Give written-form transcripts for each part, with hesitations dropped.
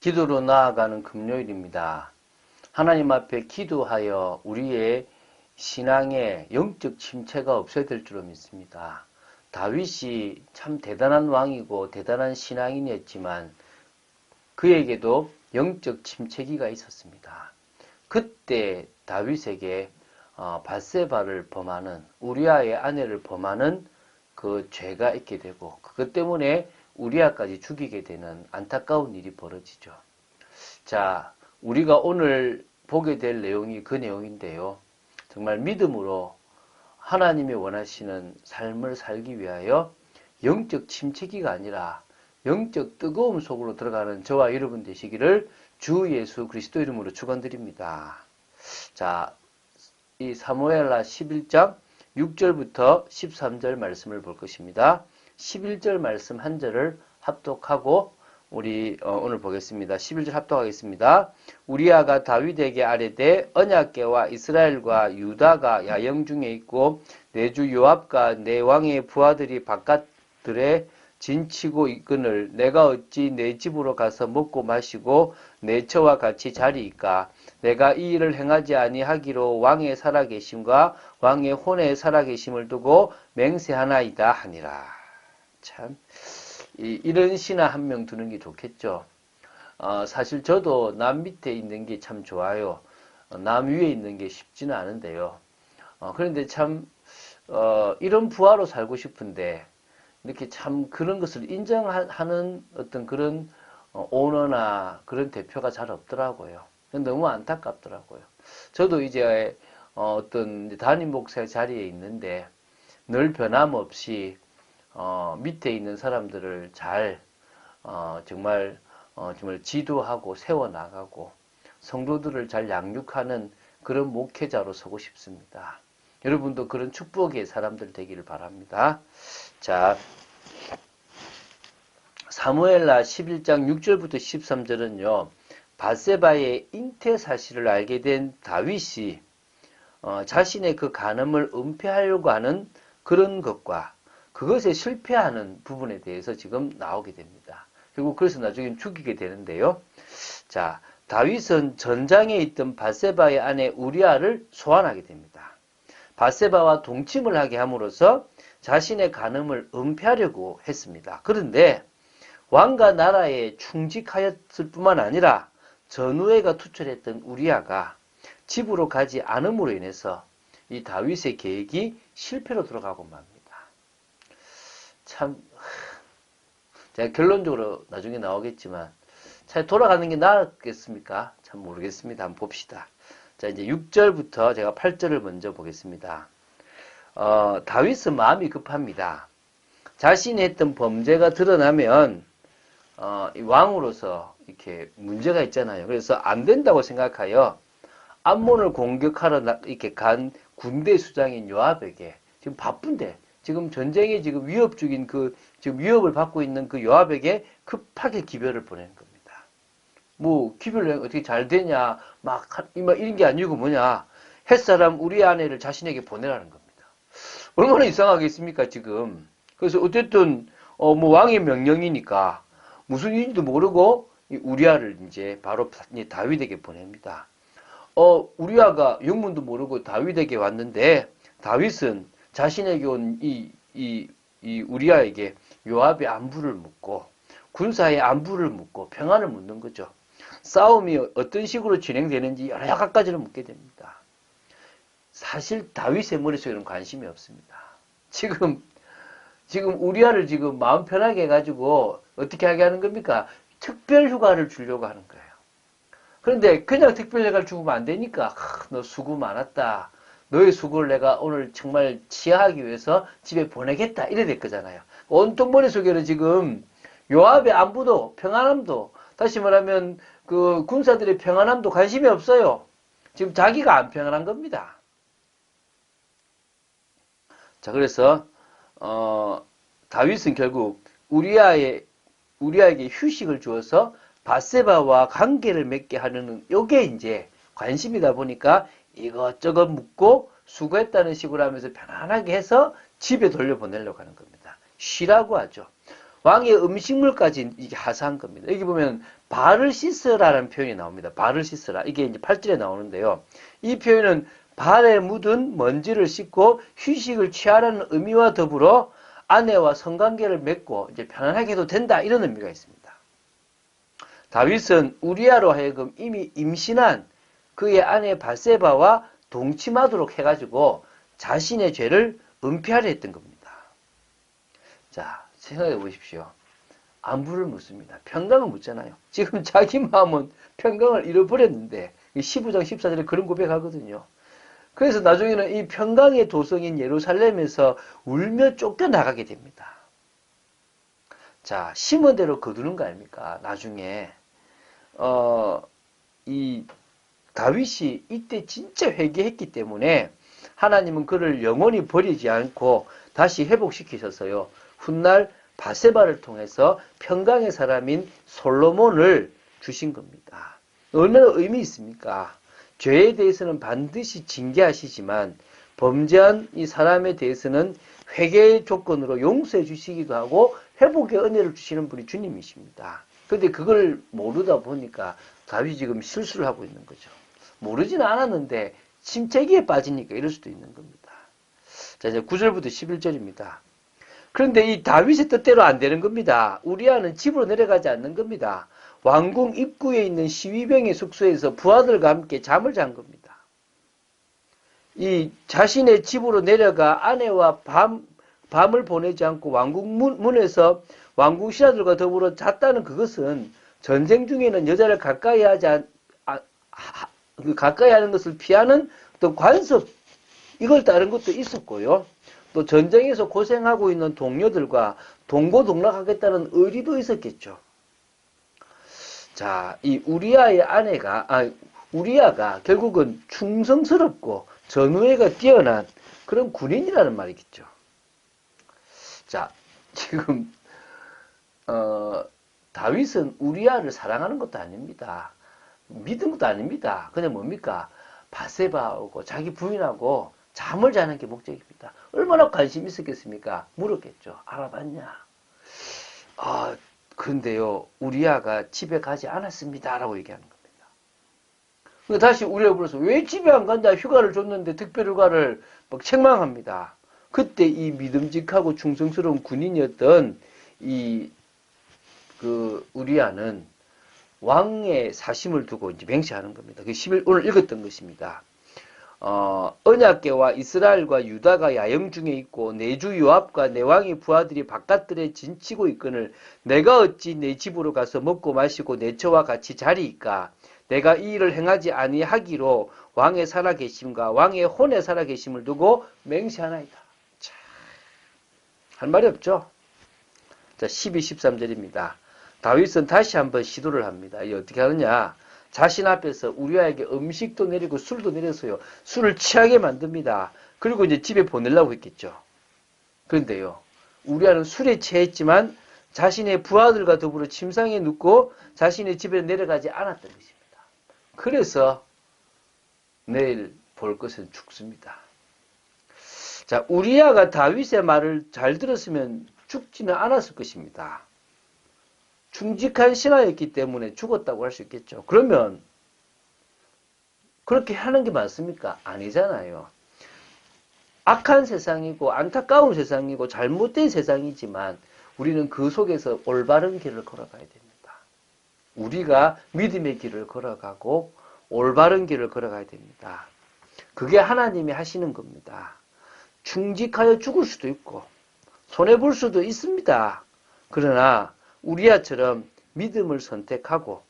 기도로 나아가는 금요일입니다. 하나님 앞에 기도하여 우리의 신앙에 영적 침체가 없어야 될 줄로 믿습니다. 다윗이 참 대단한 왕이고 대단한 신앙인이었지만 그에게도 영적 침체기가 있었습니다. 그때 다윗에게 밧세바를 범하는 우리아의 아내를 범하는 그 죄가 있게 되고 그것 때문에 우리아까지 죽이게 되는 안타까운 일이 벌어지죠. 자, 우리가 오늘 보게 될 내용이 그 내용인데요. 정말 믿음으로 하나님이 원하시는 삶을 살기 위하여 영적 침체기가 아니라 영적 뜨거움 속으로 들어가는 저와 여러분 되시기를 주 예수 그리스도 이름으로 축원드립니다. 자, 이 사무엘하 11장 6절부터 13절 말씀을 볼 것입니다. 11절 말씀 한 절을 합독하고 우리 오늘 보겠습니다. 11절 합독하겠습니다. 우리아가 다윗에게 아뢰되 언약궤와 이스라엘과 유다가 야영 중에 있고 내 주 요압과 내 왕의 부하들이 바깥들에 진치고 있거늘 내가 어찌 내 집으로 가서 먹고 마시고 내 처와 같이 자리이까 내가 이 일을 행하지 아니하기로 왕의 살아계심과 왕의 혼의 살아계심을 두고 맹세하나이다 하니라. 참 이런 신하 한 명 두는 게 좋겠죠. 사실 저도 남 밑에 있는 게 참 좋아요. 남 위에 있는 게 쉽지는 않은데요. 그런데 참 이런 부하로 살고 싶은데 이렇게 참 그런 것을 인정하는 어떤 그런 오너나 그런 대표가 잘 없더라고요. 너무 안타깝더라고요. 저도 이제 어떤 담임 목사의 자리에 있는데 늘 변함없이 밑에 있는 사람들을 잘 정말 지도하고 세워나가고 성도들을 잘 양육하는 그런 목회자로 서고 싶습니다. 여러분도 그런 축복의 사람들 되기를 바랍니다. 자, 사무엘하 11장 6절부터 13절은요. 밧세바의 잉태 사실을 알게 된 다윗이 자신의 그 간음을 은폐하려고 하는 그런 것과 그것에 실패하는 부분에 대해서 지금 나오게 됩니다. 결국 그래서 나중에 죽이게 되는데요. 자, 다윗은 전장에 있던 밧세바의 아내 우리아를 소환하게 됩니다. 밧세바와 동침을 하게 함으로써 자신의 간음을 은폐하려고 했습니다. 그런데 왕과 나라에 충직하였을 뿐만 아니라 전우회가 투철했던 우리아가 집으로 가지 않음으로 인해서 이 다윗의 계획이 실패로 들어가고 맙니다. 참 제가 결론적으로 나중에 나오겠지만 잘 돌아가는 게 나았겠습니까? 참 모르겠습니다. 한번 봅시다. 자, 이제 6절부터 제가 8절을 먼저 보겠습니다. 다윗은 마음이 급합니다. 자신이 했던 범죄가 드러나면 왕으로서 이렇게 문제가 있잖아요. 그래서 안 된다고 생각하여 암몬을 공격하러 이렇게 간 군대 수장인 요압에게 지금 바쁜데 지금 전쟁에 지금 위협 중인 지금 위협을 받고 있는 그 요압에게 급하게 기별을 보내는 겁니다. 뭐 기별 어떻게 잘 되냐 막 이런 게 아니고 뭐냐 햇사람 우리 아내를 자신에게 보내라는 겁니다. 얼마나 이상하겠습니까 지금. 그래서 어쨌든 뭐 왕의 명령이니까 무슨 일인지도 모르고 우리아를 이제 바로 다윗에게 보냅니다. 우리아가 영문도 모르고 다윗에게 왔는데 다윗은 자신에게 온 이 우리아에게 요압의 안부를 묻고 군사의 안부를 묻고 평안을 묻는 거죠. 싸움이 어떤 식으로 진행되는지 여러 가지를 묻게 됩니다. 사실 다윗의 머릿속에는 관심이 없습니다. 지금 우리아를 지금 마음 편하게 해가지고 어떻게 하게 하는 겁니까? 특별 휴가를 주려고 하는 거예요. 그런데 그냥 특별 휴가를 주면 안 되니까 너 수고 많았다. 너의 수고를 내가 오늘 정말 치하하기 위해서 집에 보내겠다. 이래 될 거잖아요. 온통 머릿속에는 지금 요압의 안부도 평안함도 다시 말하면 그 군사들의 평안함도 관심이 없어요. 지금 자기가 안 평안한 겁니다. 자, 그래서 다윗은 결국 우리아에게 휴식을 주어서 밧세바와 관계를 맺게 하는 요게 이제 관심이다 보니까 이것저것 묻고 수고했다는 식으로 하면서 편안하게 해서 집에 돌려보내려고 하는 겁니다. 쉬라고 하죠. 왕의 음식물까지 이게 하사한 겁니다. 여기 보면 발을 씻으라는 표현이 나옵니다. 발을 씻으라. 이게 이제 8절에 나오는데요. 이 표현은 발에 묻은 먼지를 씻고 휴식을 취하라는 의미와 더불어 아내와 성관계를 맺고 이제 편안하게 해도 된다. 이런 의미가 있습니다. 다윗은 우리아로 하여금 이미 임신한 그의 아내 바세바와 동침하도록 해가지고 자신의 죄를 은폐하려 했던 겁니다. 자, 생각해 보십시오. 안부를 묻습니다. 평강을 묻잖아요. 지금 자기 마음은 평강을 잃어버렸는데 15장 14절에 그런 고백하거든요. 그래서 나중에는 이 평강의 도성인 예루살렘에서 울며 쫓겨나가게 됩니다. 자, 심은 대로 거두는 거 아닙니까? 나중에 이 다윗이 이때 진짜 회개했기 때문에 하나님은 그를 영원히 버리지 않고 다시 회복시키셨어요. 훗날 바세바를 통해서 평강의 사람인 솔로몬을 주신 겁니다. 얼마나 의미 있습니까? 죄에 대해서는 반드시 징계하시지만 범죄한 이 사람에 대해서는 회개의 조건으로 용서해 주시기도 하고 회복의 은혜를 주시는 분이 주님이십니다. 그런데 그걸 모르다 보니까 다윗이 지금 실수를 하고 있는 거죠. 모르지는 않았는데 침체기에 빠지니까 이럴 수도 있는 겁니다. 자, 이제 9절부터 11절입니다. 그런데 이 다윗의 뜻대로 안 되는 겁니다. 우리아는 집으로 내려가지 않는 겁니다. 왕궁 입구에 있는 시위병의 숙소에서 부하들과 함께 잠을 잔 겁니다. 이 자신의 집으로 내려가 아내와 밤을 보내지 않고 왕궁 문에서 왕궁 신하들과 더불어 잤다는 그것은 전쟁 중에는 여자를 가까이 하는 것을 피하는 어떤 관습, 이걸 따른 것도 있었고요. 또 전쟁에서 고생하고 있는 동료들과 동고동락하겠다는 의리도 있었겠죠. 자, 이 우리아가 결국은 충성스럽고 전우애가 뛰어난 그런 군인이라는 말이겠죠. 자, 지금 다윗은 우리아를 사랑하는 것도 아닙니다. 믿은 것도 아닙니다. 그냥 뭡니까? 바세바하고 자기 부인하고 잠을 자는 게 목적입니다. 얼마나 관심이 있었겠습니까? 물었겠죠. 알아봤냐? 근데요, 우리아가 집에 가지 않았습니다. 라고 얘기하는 겁니다. 다시 우리아가 불러서 왜 집에 안 간다? 휴가를 줬는데 특별 휴가를 막 책망합니다. 그때 이 믿음직하고 충성스러운 군인이었던 우리아는 왕의 사심을 두고 이제 맹세하는 겁니다. 오늘 읽었던 것입니다. 언약궤와 이스라엘과 유다가 야영 중에 있고 내 주 요압과 내 왕의 부하들이 바깥들에 진치고 있거늘 내가 어찌 내 집으로 가서 먹고 마시고 내 처와 같이 자리이까? 내가 이 일을 행하지 아니하기로 왕의 살아계심과 왕의 혼의 살아계심을 두고 맹세하나이다. 자, 할 말이 없죠? 자, 12, 13절입니다. 다윗은 다시 한번 시도를 합니다. 이 어떻게 하느냐? 자신 앞에서 우리아에게 음식도 내리고 술도 내려서요. 술을 취하게 만듭니다. 그리고 이제 집에 보내려고 했겠죠. 그런데요. 우리아는 술에 취했지만 자신의 부하들과 더불어 침상에 눕고 자신의 집에 내려가지 않았던 것입니다. 그래서 내일 볼 것은 죽습니다. 자, 우리아가 다윗의 말을 잘 들었으면 죽지는 않았을 것입니다. 충직한 신하였기 때문에 죽었다고 할 수 있겠죠. 그러면 그렇게 하는 게 맞습니까? 아니잖아요. 악한 세상이고 안타까운 세상이고 잘못된 세상이지만 우리는 그 속에서 올바른 길을 걸어가야 됩니다. 우리가 믿음의 길을 걸어가고 올바른 길을 걸어가야 됩니다. 그게 하나님이 하시는 겁니다. 충직하여 죽을 수도 있고 손해볼 수도 있습니다. 그러나 우리아처럼 믿음을 선택하고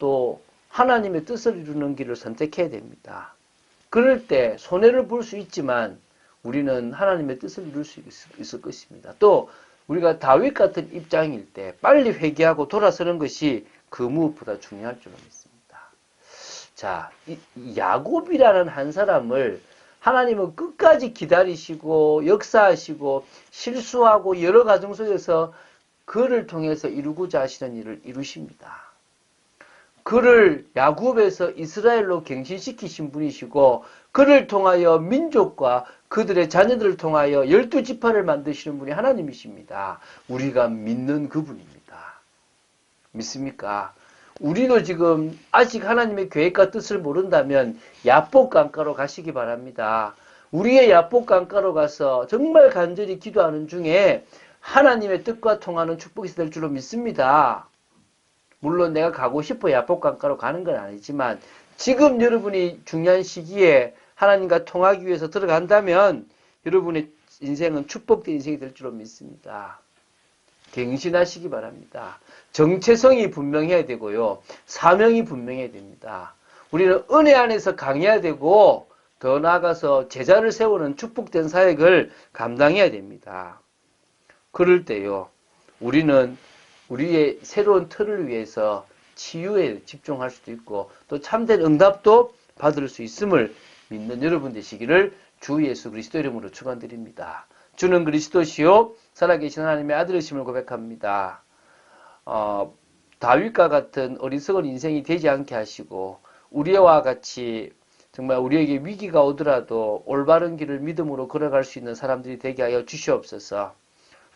또 하나님의 뜻을 이루는 길을 선택해야 됩니다. 그럴 때 손해를 볼 수 있지만 우리는 하나님의 뜻을 이룰 수 있을 것입니다. 또 우리가 다윗 같은 입장일 때 빨리 회개하고 돌아서는 것이 그 무엇보다 중요할 줄로 믿습니다. 자, 야곱이라는 한 사람을 하나님은 끝까지 기다리시고 역사하시고 실수하고 여러 과정 속에서 그를 통해서 이루고자 하시는 일을 이루십니다. 그를 야곱에서 이스라엘로 갱신시키신 분이시고 그를 통하여 민족과 그들의 자녀들을 통하여 12지파를 만드시는 분이 하나님이십니다. 우리가 믿는 그분입니다. 믿습니까? 우리도 지금 아직 하나님의 계획과 뜻을 모른다면 야복 강가로 가시기 바랍니다. 우리의 야복 강가로 가서 정말 간절히 기도하는 중에 하나님의 뜻과 통하는 축복이 될 줄로 믿습니다. 물론 내가 가고 싶어 야복 강가로 가는 건 아니지만 지금 여러분이 중요한 시기에 하나님과 통하기 위해서 들어간다면 여러분의 인생은 축복된 인생이 될 줄로 믿습니다. 갱신하시기 바랍니다. 정체성이 분명해야 되고요. 사명이 분명해야 됩니다. 우리는 은혜 안에서 강해야 되고 더 나아가서 제자를 세우는 축복된 사역을 감당해야 됩니다. 그럴 때요. 우리는 우리의 새로운 틀을 위해서 치유에 집중할 수도 있고 또 참된 응답도 받을 수 있음을 믿는 여러분 되시기를 주 예수 그리스도 이름으로 축원드립니다. 주는 그리스도시요 살아계신 하나님의 아들이심을 고백합니다. 다윗과 같은 어리석은 인생이 되지 않게 하시고 우리와 같이 정말 우리에게 위기가 오더라도 올바른 길을 믿음으로 걸어갈 수 있는 사람들이 되게 하여 주시옵소서.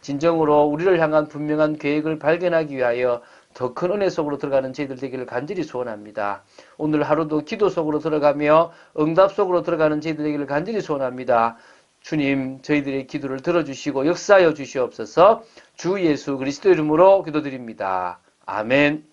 진정으로 우리를 향한 분명한 계획을 발견하기 위하여 더 큰 은혜 속으로 들어가는 저희들 되기를 간절히 소원합니다. 오늘 하루도 기도 속으로 들어가며 응답 속으로 들어가는 저희들 되기를 간절히 소원합니다. 주님, 저희들의 기도를 들어주시고 역사하여 주시옵소서. 주 예수 그리스도 이름으로 기도드립니다. 아멘.